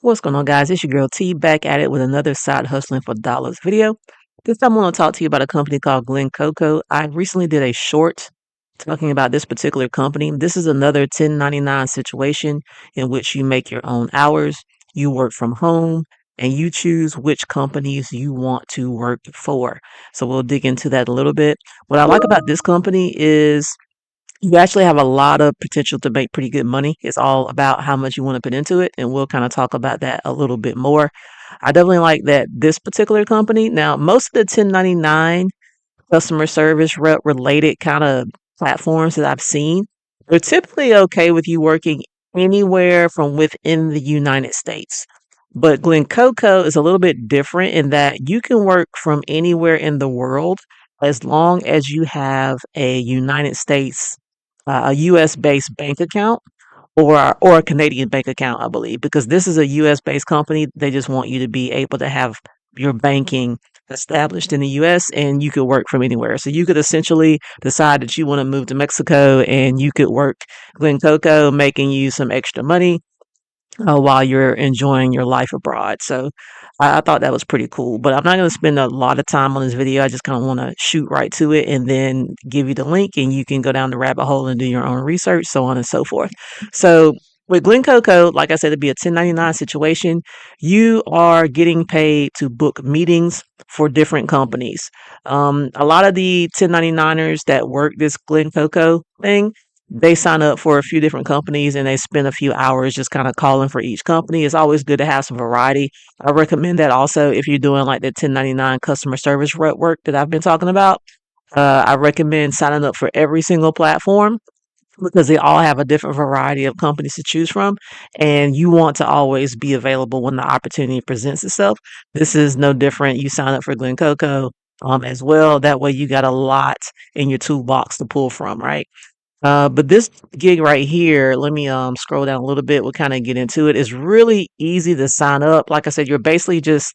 What's going on, guys? It's your girl T back at it with another side hustling for dollars video. This time I want to talk to you about a company called GlenCoco. I recently did a short talking about this particular company. This is another 1099 situation in which you make your own hours, you work from home, and you choose which companies you want to work for. So we'll dig into that a little bit. What I like about this company is you actually have a lot of potential to make pretty good money. It's all about how much you want to put into it, and we'll kind of talk about that a little bit more. I definitely like that this particular company. Now, most of the 1099 customer service rep related kind of platforms that I've seen, they're typically okay with you working anywhere from within the United States. But Glen Coco is a little bit different in that you can work from anywhere in the world as long as you have a United States, a US based bank account or a Canadian bank account, I believe, because this is a US based company. They just want you to be able to have your banking established in the US and you could work from anywhere. So you could essentially decide that you want to move to Mexico and you could work Glen Coco, making you some extra money while you're enjoying your life abroad. So I thought that was pretty cool. But I'm not going to spend a lot of time on this video. I just kind of want to shoot right to it and then give you the link and you can go down the rabbit hole and do your own research, so on and so forth. So with GlenCoco, like I said, it'd be a 1099 situation. You are getting paid to book meetings for different companies. A lot of the 1099ers that work this GlenCoco thing, they sign up for a few different companies and they spend a few hours just kind of calling for each company. It's always good to have some variety. I recommend that also if you're doing like the 1099 customer service rep work that I've been talking about. I recommend signing up for every single platform because they all have a different variety of companies to choose from. And you want to always be available when the opportunity presents itself. This is no different. You sign up for GlenCoco as well. That way you got a lot in your toolbox to pull from, right? But this gig right here, let me scroll down a little bit. We'll kind of get into it. It's really easy to sign up. Like I said, you're basically just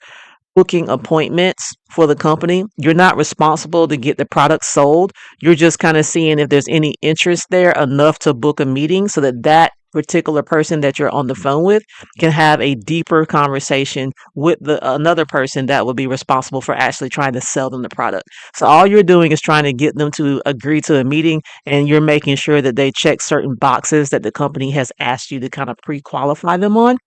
booking appointments for the company. You're not responsible to get the product sold. You're just kind of seeing if there's any interest there enough to book a meeting so that that particular person that you're on the phone with can have a deeper conversation with the another person that would be responsible for actually trying to sell them the product. So all you're doing is trying to get them to agree to a meeting and you're making sure that they check certain boxes that the company has asked you to kind of pre-qualify them on.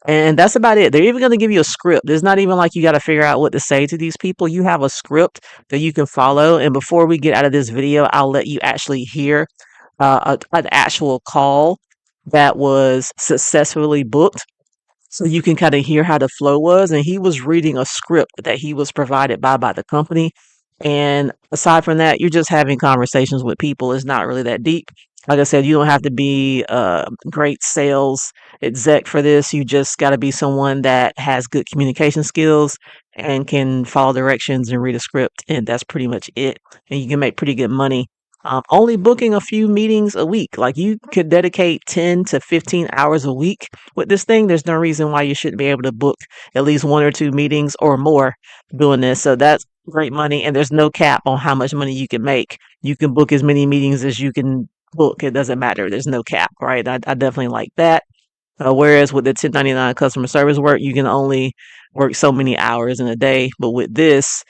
And that's about it. They're even going to give you a script. It's not even like you got to figure out what to say to these people. You have a script that you can follow. And before we get out of this video, I'll let you actually hear an actual call that was successfully booked. So you can kind of hear how the flow was. And he was reading a script that he was provided by the company. And aside from that, you're just having conversations with people. It's not really that deep. Like I said, you don't have to be a great sales exec for this. You just got to be someone that has good communication skills and can follow directions and read a script. And that's pretty much it. And you can make pretty good money. Only booking a few meetings a week. Like you could dedicate 10 to 15 hours a week with this thing. There's no reason why you shouldn't be able to book at least one or two meetings or more doing this. So that's great money. And there's no cap on how much money you can make. You can book as many meetings as you can book. It doesn't matter. There's no cap, right? I definitely like that. Whereas with the 1099 customer service work, you can only work so many hours in a day. But with this,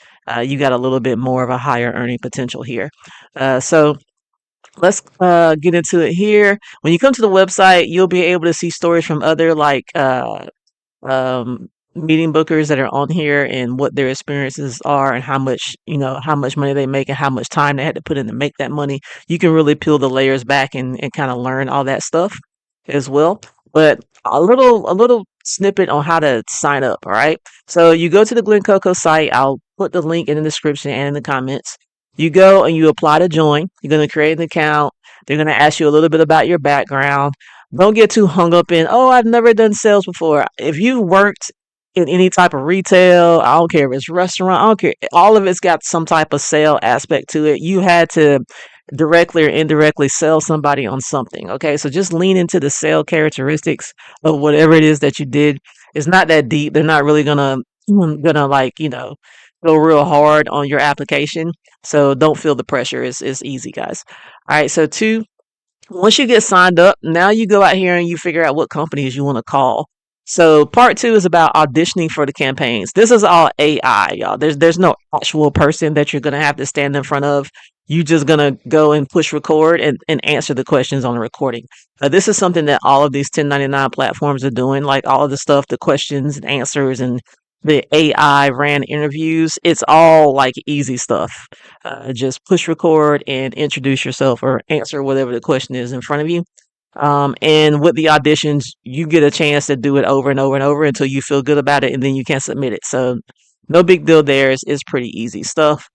you got a little bit more of a higher earning potential here. So let's get into it here. When you come to the website, you'll be able to see stories from other like meeting bookers that are on here and what their experiences are and how much, how much money they make and how much time they had to put in to make that money. You can really peel the layers back and kind of learn all that stuff as well. But a little snippet on how to sign up. All right. So you go to the GlenCoco site. I'll put the link in the description and in the comments. You go and you apply to join. You're going to create an account. They're going to ask you a little bit about your background. Don't get too hung up in, oh, I've never done sales before. If you've worked in any type of retail, I don't care if it's restaurant, I don't care. All of it's got some type of sale aspect to it. You had to directly or indirectly sell somebody on something. Okay. So just lean into the sale characteristics of whatever it is that you did. It's not that deep. They're not really gonna like, go real hard on your application. So don't feel the pressure. It's easy, guys. All right. So two, once you get signed up, now you go out here and you figure out what companies you want to call. So part two is about auditioning for the campaigns. This is all AI, y'all. There's no actual person that you're gonna have to stand in front of. You just gonna go and push record and answer the questions on the recording. This is something that all of these 1099 platforms are doing, like all of the stuff, the questions and answers and the AI ran interviews. It's all like easy stuff. Just push record and introduce yourself or answer whatever the question is in front of you. And with the auditions, you get a chance to do it over and over and over until you feel good about it, and then you can submit it. So, no big deal there. It's pretty easy stuff.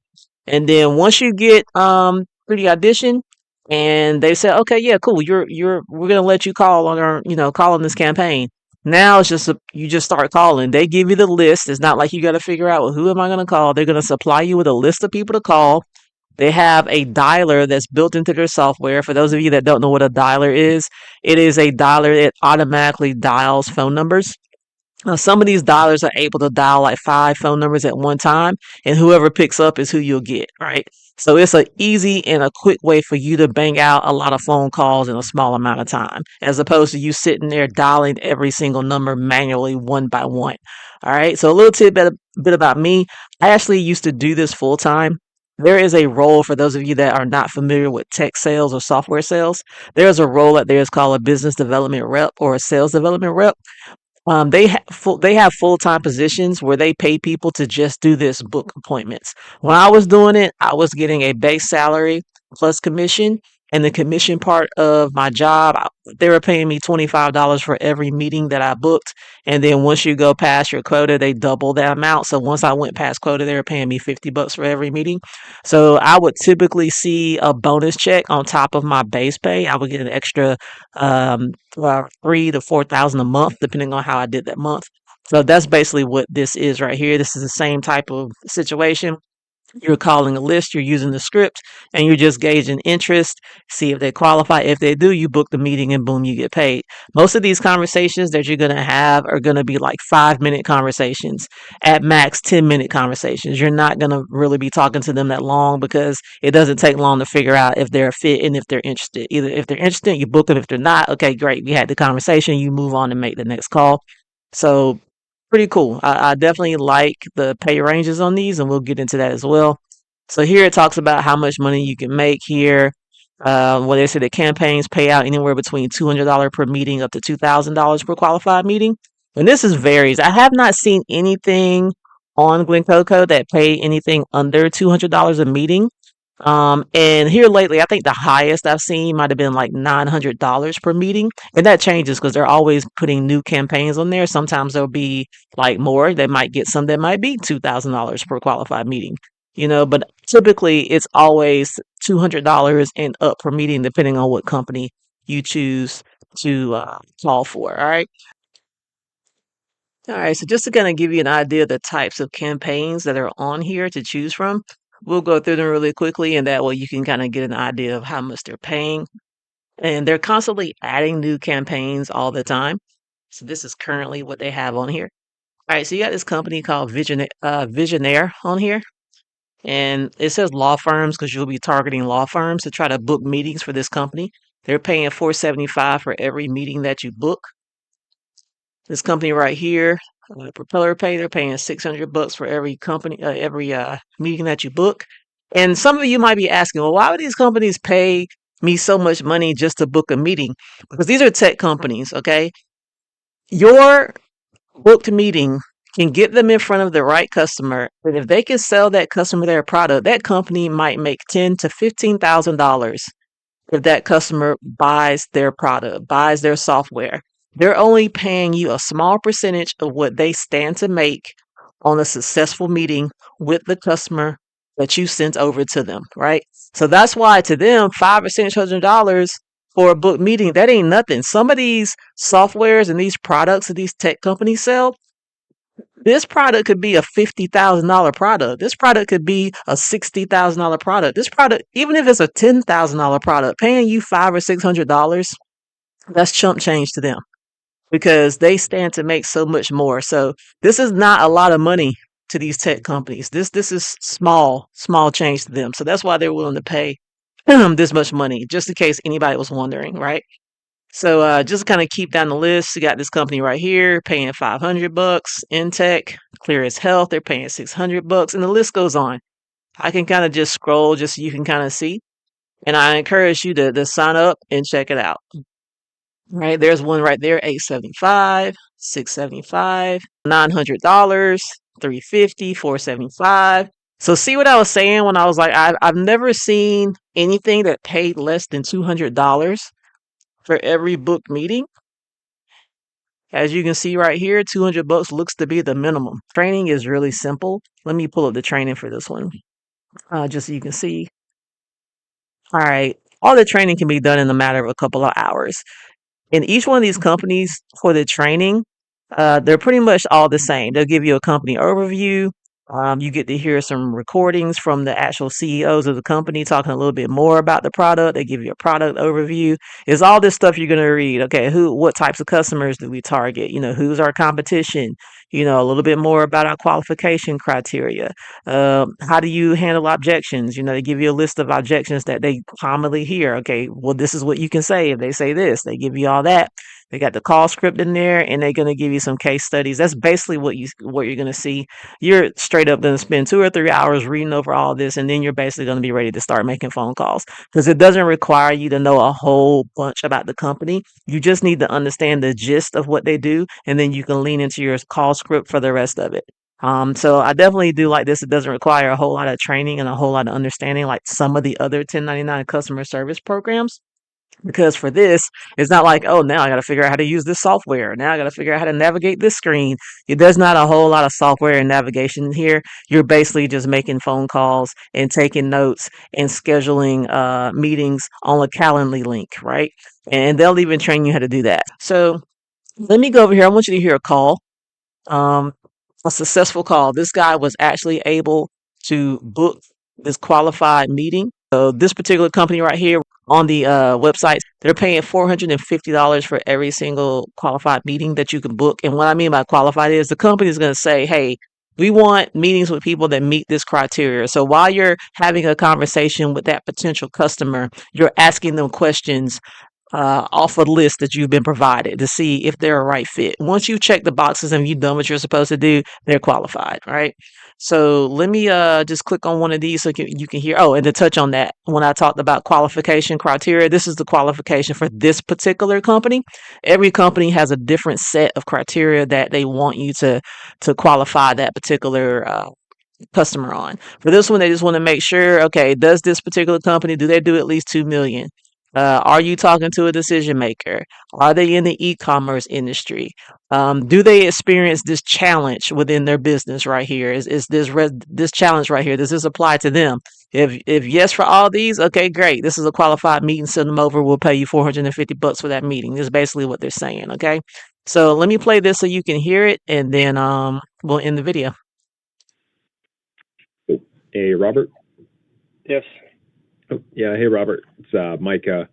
And then once you get through the audition, and they say, okay, yeah, cool, we're gonna let you call on our call on this campaign. Now it's just you just start calling. They give you the list. It's not like you got to figure out, well, who am I gonna call? They're gonna supply you with a list of people to call. They have a dialer that's built into their software. For those of you that don't know what a dialer is, it is a dialer that automatically dials phone numbers. Some of these dialers are able to dial like 5 phone numbers at one time, and whoever picks up is who you'll get, right? So it's an easy and a quick way for you to bang out a lot of phone calls in a small amount of time, as opposed to you sitting there dialing every single number manually one by one. All right. So a little bit about me. I actually used to do this full time. There is a role for those of you that are not familiar with tech sales or software sales. There's a role that there is called a business development rep or a sales development rep. They have full-time positions where they pay people to just do this, book appointments. When I was doing it, I was getting a base salary plus commission, and the commission part of my job, they were paying me $25 for every meeting that I booked. And then once you go past your quota, they double that amount. So once I went past quota, they were paying me $50 for every meeting. So I would typically see a bonus check on top of my base pay. I would get an extra um, 3 to 4 thousand a month, depending on how I did that month. So that's basically what this is right here. This is the same type of situation. You're calling a list, you're using the script, and you're just gauging interest, see if they qualify. If they do, you book the meeting and boom, you get paid. Most of these conversations that you're going to have are going to be like 5 minute conversations, at max 10-minute conversations. You're not going to really be talking to them that long because it doesn't take long to figure out if they're a fit and if they're interested. Either if they're interested, you book them. If they're not, okay, great. We had the conversation, you move on and make the next call. So pretty cool. I definitely like the pay ranges on these, and we'll get into that as well. So here it talks about how much money you can make here. Where they say the campaigns pay out anywhere between $200 per meeting up to $2,000 per qualified meeting. And this is varies. I have not seen anything on GlenCoco that pay anything under $200 a meeting. And here lately, I think the highest I've seen might have been like $900 per meeting. And that changes because they're always putting new campaigns on there. Sometimes there'll be like more. They might get some that might be $2,000 per qualified meeting, but typically it's always $200 and up per meeting, depending on what company you choose to call for. All right. All right, so just to kind of give you an idea of the types of campaigns that are on here to choose from, we'll go through them really quickly, and that way you can kind of get an idea of how much they're paying. And they're constantly adding new campaigns all the time. So this is currently what they have on here. All right, so you got this company called Visionaire on here, and it says law firms because you'll be targeting law firms to try to book meetings for this company. They're paying $475 for every meeting that you book. This company right here, Propeller Pay, they're paying $600 for every meeting that you book. And some of you might be asking, well, why would these companies pay me so much money just to book a meeting? Because these are tech companies, okay? Your booked meeting can get them in front of the right customer, and if they can sell that customer their product, that company might make $10,000 to $15,000 if that customer buys their product, buys their software. They're only paying you a small percentage of what they stand to make on a successful meeting with the customer that you sent over to them, right? So that's why to them, $500 or $600 for a book meeting, that ain't nothing. Some of these softwares and these products that these tech companies sell, this product could be a $50,000 product. This product could be a $60,000 product. This product, even if it's a $10,000 product, paying you $500 or $600, that's chump change to them because they stand to make so much more. So this is not a lot of money to these tech companies. This is small change to them. So that's why they're willing to pay this much money, just in case anybody was wondering, right? So just kind of keep down the list. You got this company right here paying $500. Intech, Clear as Health, they're paying $600, and the list goes on. I can kind of just scroll just so you can kind of see. And I encourage you to sign up and check it out. Right, there's one right there, 875, 675, $900, 350, 475. So see what I was saying when I was like, I've never seen anything that paid less than $200 for every book meeting. As you can see right here, $200 looks to be the minimum. Training is really simple. Let me pull up the training for this one, just so you can see. All right, all the training can be done in a matter of a couple of hours. In each one of these companies for the training, they're pretty much all the same. They'll give you a company overview. You get to hear some recordings from the actual CEOs of the company talking a little bit more about the product. They give you a product overview. It's all this stuff you're going to read. Okay, what types of customers do we target? Who's our competition? A little bit more about our qualification criteria. How do you handle objections? They give you a list of objections that they commonly hear. Okay, well, this is what you can say if they say this. They give you all that. They got the call script in there, and they're going to give you some case studies. That's basically what you're going to see. You're straight up going to spend 2 or 3 hours reading over all this, and then you're basically going to be ready to start making phone calls, because it doesn't require you to know a whole bunch about the company. You just need to understand the gist of what they do, and then you can lean into your call script for the rest of it. So I definitely do like this. It doesn't require a whole lot of training and a whole lot of understanding like some of the other 1099 customer service programs. Because for this, it's not like, oh, now I got to figure out how to use this software. Now I got to figure out how to navigate this screen. There's not a whole lot of software and navigation here. You're basically just making phone calls and taking notes and scheduling meetings on a Calendly link, right? And they'll even train you how to do that. So let me go over here. I want you to hear a call. Um, a successful call. This guy was actually able to book this qualified meeting. So this particular company right here on the website, they're paying $450 for every single qualified meeting that you can book. And what I mean by qualified is the company is going to say, hey, we want meetings with people that meet this criteria. So while you're having a conversation with that potential customer, you're asking them questions off a list that you've been provided to see if they're a right fit. Once you check the boxes and you've done what you're supposed to do, they're qualified, right? So let me just click on one of these so you can hear. Oh, and to touch on that, when I talked about qualification criteria, this is the qualification for this particular company. Every company has a different set of criteria that they want you to qualify that particular customer on. For this one, they just want to make sure, okay, does this particular company, do they do at least 2 million? Are you talking to a decision maker? Are they in the e-commerce industry? Do they experience this challenge within their business right here? Is this challenge right here? Does this apply to them? If yes for all these, okay, great. This is a qualified meeting. Send them over. We'll pay you $450 for that meeting. This is basically what they're saying. Okay. So let me play this so you can hear it, and then we'll end the video. Hey, Robert. Yes. Oh, yeah. Hey, Robert. It's Micah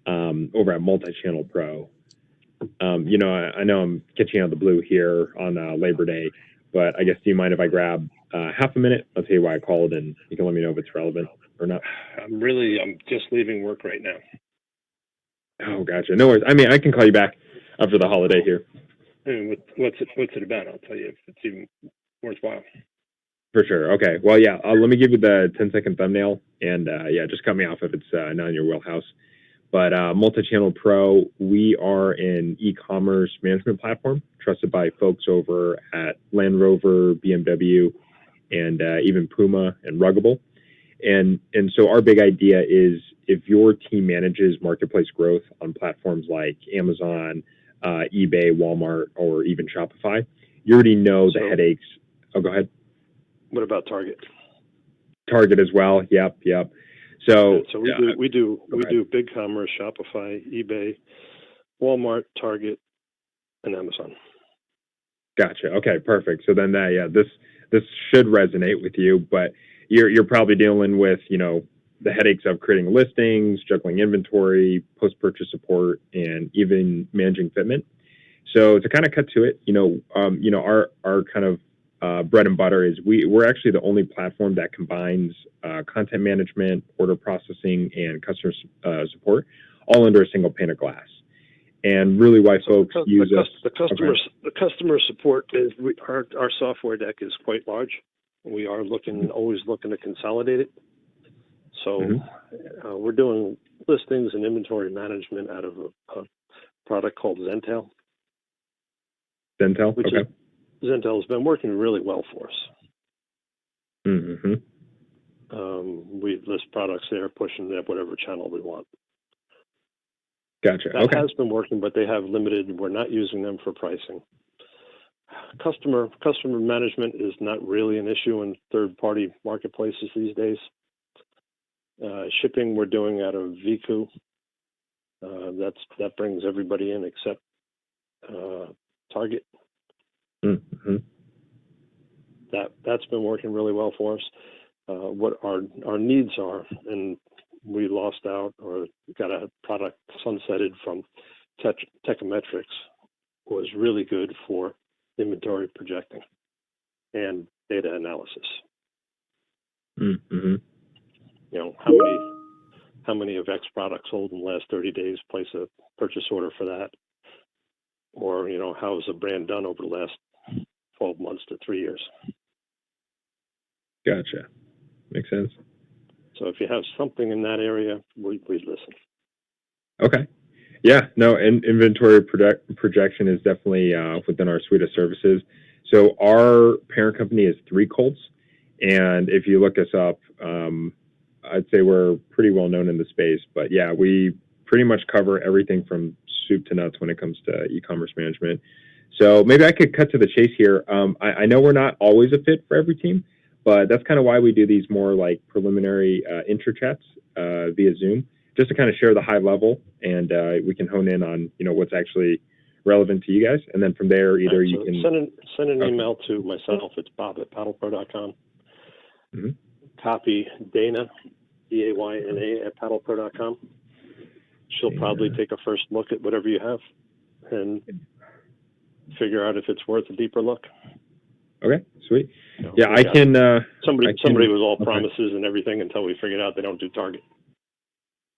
over at Multi-Channel Pro. I know I'm catching you out of the blue here on Labor Day, but I guess, do you mind if I grab half a minute? I'll tell you why I called, and you can let me know if it's relevant or not. I'm just leaving work right now. Oh, gotcha. No worries. I mean, I can call you back after the holiday here. And what's it about? I'll tell you if it's even worthwhile. For sure. Okay. Well, yeah. Let me give you the 10-second thumbnail, and yeah, just cut me off if it's not in your wheelhouse. But Multi-Channel Pro, we are an e-commerce management platform trusted by folks over at Land Rover, BMW, and even Puma and Ruggable. And so our big idea is, if your team manages marketplace growth on platforms like Amazon, eBay, Walmart, or even Shopify, you already know the headaches. Oh, go ahead. What about Target? Target as well. Yep. So we do Big Commerce, Shopify, eBay, Walmart, Target, and Amazon. Gotcha. Okay, perfect. So then this should resonate with you, but you're probably dealing with the headaches of creating listings, juggling inventory, post-purchase support, and even managing fitment. So to kind of cut to it, our kind of bread and butter is we're actually the only platform that combines content management, order processing, and customer support all under a single pane of glass. and really why folks use us. The customer support is our software deck is quite large. We are always looking to consolidate it. So we're doing listings and inventory management out of a product called Zentel. Zentel, Zentel has been working really well for us. Mm-hmm. We list products there, pushing them whatever channel we want. Gotcha. That has been working, but they have limited. We're not using them for pricing. Customer management is not really an issue in third-party marketplaces these days. Shipping we're doing out of VQ. That brings everybody in except Target. Mm-hmm. That's been working really well for us. What our needs are, and we lost out or got a product sunsetted from Techometrics, was really good for inventory projecting and data analysis. Mm-hmm. You know, how many of X products sold in the last 30 days, place a purchase order for that. Or, you know, how is a brand done over the last 12 months to 3 years? Gotcha. Makes sense. So if you have something in that area, we listen. Okay. Yeah, no, and inventory projection is definitely within our suite of services. So our parent company is 3 Colts, and if you look us up, I'd say we're pretty well known in the space. But yeah, we pretty much cover everything from soup to nuts when it comes to e-commerce management. So maybe I could cut to the chase here. I know we're not always a fit for every team, but that's kind of why we do these more like preliminary intro chats via Zoom, just to kind of share the high level, and we can hone in on, you know, what's actually relevant to you guys. And then from there, either you can send an email to myself. It's bob@paddlepro.com. Mm-hmm. Copy Dana, Dayna @paddlepro.com. She'll probably take a first look at whatever you have and figure out if it's worth a deeper look. Okay, sweet. You know, yeah, I can. Somebody was all promises and everything until we figured out they don't do Target.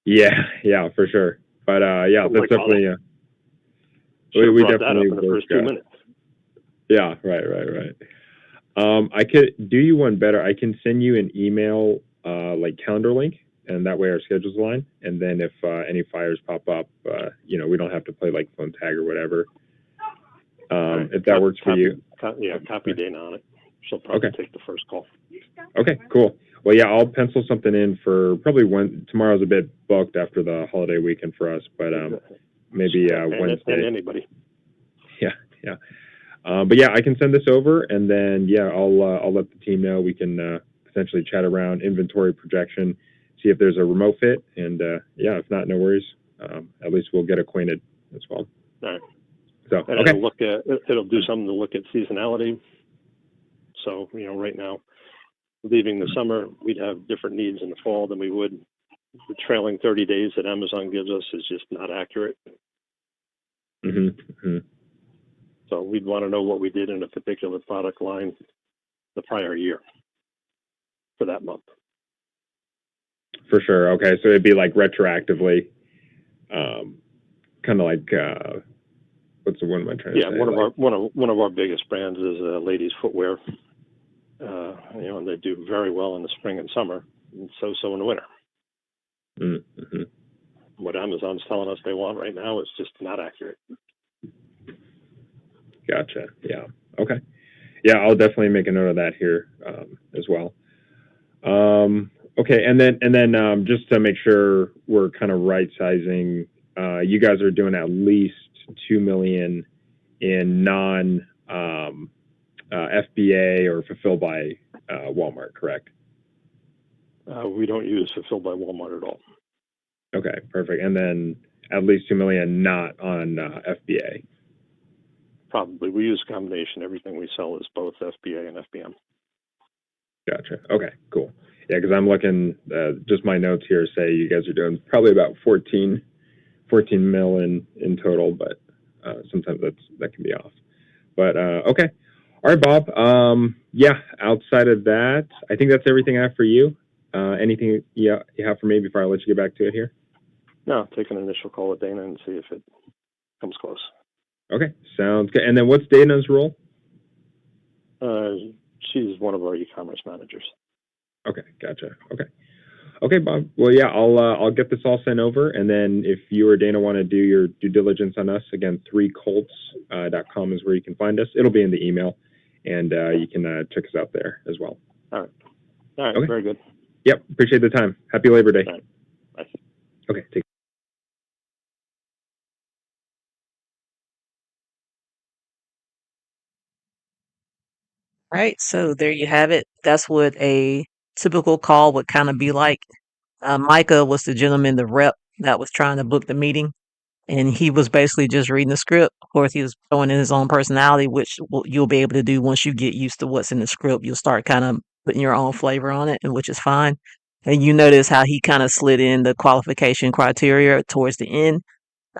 Yeah, for sure. But yeah, that's definitely. We definitely that up in the first 2 minutes. Yeah, right. I could do you one better. I can send you an email, like calendar link, and that way our schedules align. And then if any fires pop up, you know, we don't have to play like phone tag or whatever. Right. If that works for you. Copy Dana on it. She'll probably take the first call. Okay, cool. Well, yeah, I'll pencil something in for probably tomorrow's a bit booked after the holiday weekend for us, but maybe Wednesday. And anybody. Yeah. But yeah, I can send this over, and then I'll let the team know. We can potentially chat around inventory projection, see if there's a remote fit, and if not, no worries. At least we'll get acquainted as well. All right. So and okay. It'll do something to look at seasonality. So, you know, right now, leaving the summer, we'd have different needs in the fall than we would. The trailing 30 days that Amazon gives us is just not accurate. Mm-hmm. So we'd want to know what we did in a particular product line the prior year for that month. For sure. Okay, so it'd be like retroactively, kind of like what's the one am I trying to say? One of our biggest brands is ladies' footwear. You know, and they do very well in the spring and summer, and so in the winter. Mm-hmm. What Amazon's telling us they want right now is just not accurate. Gotcha. Yeah. Okay. Yeah, I'll definitely make a note of that here as well. Okay, and then just to make sure we're kind of right sizing, you guys are doing at least $2 million in non FBA or fulfilled by Walmart, correct? We don't use fulfilled by Walmart at all. Okay, perfect. And then at least $2 million not on FBA. Probably. We use a combination. Everything we sell is both FBA and FBM. Gotcha. Okay, cool. Yeah, because I'm looking, just my notes here say you guys are doing probably about 14 mil in total, but sometimes that can be off. But okay. All right, Bob. Outside of that, I think that's everything I have for you. Anything you have for me before I let you get back to it here? No, take an initial call with Dana and see if it comes close. Okay, sounds good. And then what's Dana's role? She's one of our e-commerce managers. Okay, gotcha. Okay, Bob. Well, yeah, I'll get this all sent over, and then if you or Dana want to do your due diligence on us, again, 3colts.com is where you can find us. It'll be in the email, and you can check us out there as well. All right, okay. Very good. Yep, appreciate the time. Happy Labor Day. All right. Bye. Okay, take care. All right, so there you have it. That's what a typical call would kind of be like. Micah was the gentleman, the rep that was trying to book the meeting, and he was basically just reading the script. Of course, he was throwing in his own personality, which you'll be able to do once you get used to what's in the script. You'll start kind of putting your own flavor on it, and which is fine. And you notice how he kind of slid in the qualification criteria towards the end,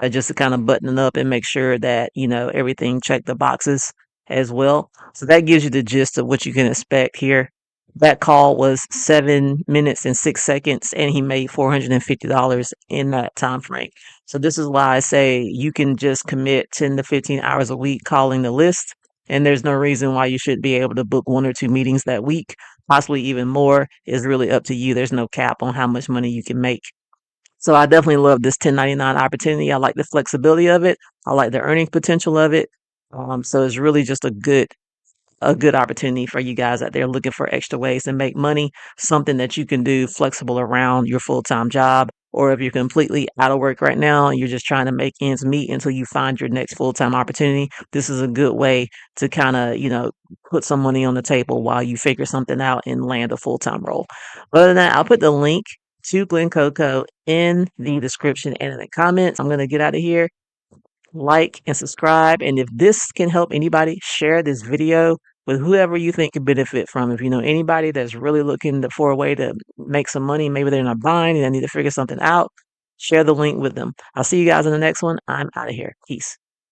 just to kind of button it up and make sure that, everything checked the boxes as well. So that gives you the gist of what you can expect here. That call was 7 minutes and 6 seconds, and he made $450 in that time frame. So this is why I say you can just commit 10 to 15 hours a week calling the list, and there's no reason why you should be able to book 1 or 2 meetings that week, possibly even more. Is really up to you. There's no cap on how much money you can make. So I definitely love this 1099 opportunity. I like the flexibility of it. I like the earning potential of it. So it's really just a good opportunity for you guys out there looking for extra ways to make money, something that you can do flexible around your full-time job. Or if you're completely out of work right now and you're just trying to make ends meet until you find your next full-time opportunity, this is a good way to kind of, put some money on the table while you figure something out and land a full-time role. Other than that, I'll put the link to Glenn Coco in the description and in the comments. I'm going to get out of here. Like and subscribe. And if this can help anybody, share this video with whoever you think could benefit from. If you know anybody that's really looking for a way to make some money, maybe they're in a bind and they need to figure something out, share the link with them. I'll see you guys in the next one. I'm out of here. Peace.